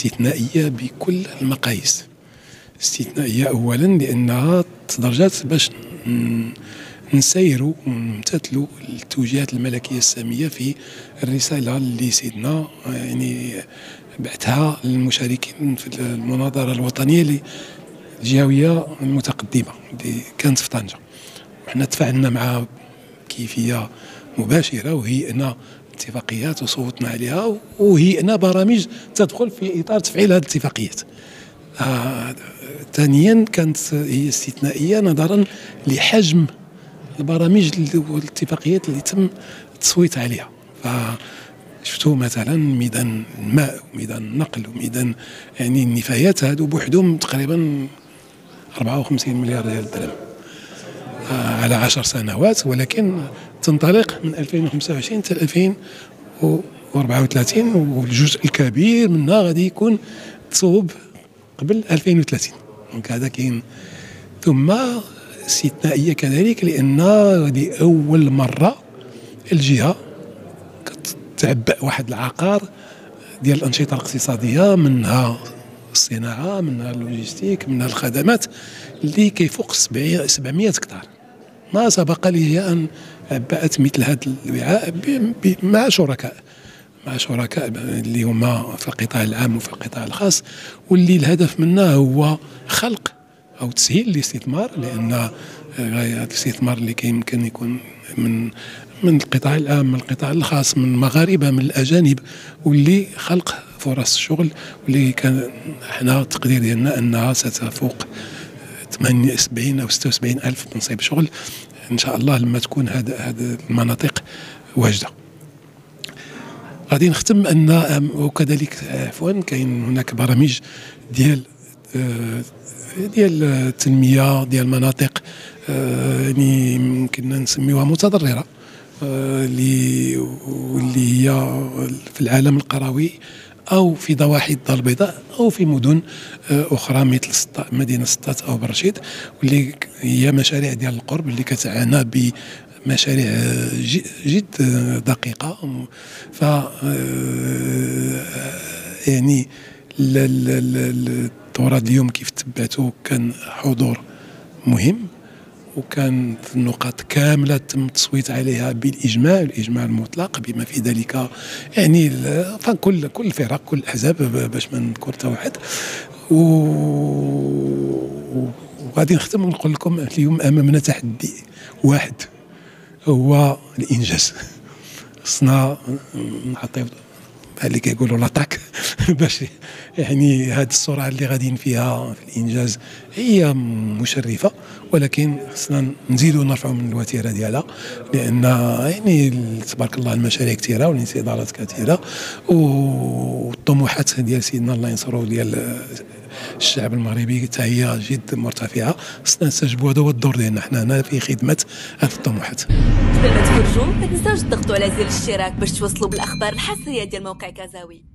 استثنائية بكل المقاييس. استثنائية أولا لأنها تدرجات باش نسيروا ونمتثلوا التوجيهات الملكية السامية في الرسالة اللي سيدنا يعني بعثها للمشاركين في المناظرة الوطنية الجهوية المتقدمة اللي كانت في طنجة. وحنا تفاعلنا معها بكيفية مباشرة وهيئنا اتفاقيات وصوتنا عليها وهيئنا برامج تدخل في إطار تفعيل هذه الاتفاقيات. ثانيا كانت هي استثنائية نظرا لحجم البرامج والاتفاقيات اللي تم التصويت عليها. فشفتوا مثلا ميدان الماء وميدان النقل وميدان يعني النفايات هادو بوحدهم تقريبا 54 مليار ديال الدرهم على 10 سنوات، ولكن تنطلق من 2025 حتى 2034 والجزء الكبير منها غادي يكون تصوب قبل 2030. دونك هذا كاين. ثم استثنائية كذلك لأن لأول مرة الجهة كتعبأ واحد العقار ديال الأنشطة الاقتصادية، منها الصناعة، منها اللوجستيك، منها الخدمات اللي كيفوق 700 هكتار. ما سبق لي أن عبأت مثل هذا الوعاء مع شركاء اللي هما في القطاع العام وفي القطاع الخاص، واللي الهدف منه هو خلق أو تسهيل الاستثمار، لأن هذا الاستثمار اللي يمكن يكون من القطاع العام، من القطاع الخاص، من المغاربة، من الأجانب، واللي خلق فرص شغل، واللي كان احنا التقدير ديالنا أنها ستفوق 78 أو 76 ألف منصب شغل إن شاء الله لما تكون هذه المناطق واجدة. غادي نختم أن وكذلك كاين هناك برامج ديال التنمية ديال مناطق يعني يمكن نسميوها متضررة، واللي هي في العالم القروي أو في ضواحي الدار البيضاء أو في مدن أخرى مثل مدينة سطات أو برشيد، واللي هي مشاريع ديال القرب اللي كتعنى بمشاريع جد دقيقة. ف يعني الدورة اليوم كيف تبعتوا كان حضور مهم، وكان النقاط كاملة تم التصويت عليها الإجماع المطلق، بما في ذلك يعني كل الفرق، كل الأحزاب باش ما نذكر حتى واحد. وغادي نختم ونقول لكم اليوم أمامنا تحدي واحد هو الإنجاز. خصنا نعطيو اللي كيقولوا لاطاك باش يعني هذه السرعه اللي غاديين فيها في الانجاز هي مشرفه، ولكن خصنا نزيدوا نرفعوا من الوتيره ديالها، لان يعني تبارك الله المشاريع كثيره والانتظارات كثيره والطموحات ديال سيدنا الله ينصرو ديال الشعب المغربي حتى هي جد مرتفعه. خصنا نستجبوا، هذا هو الدور ديالنا حنا هنا في خدمه هذه الطموحات. قبل ما تفرجوا ما تنساوش تضغطوا على زر الاشتراك باش توصلوا بالاخبار الحصريه ديال موقع كازاوي.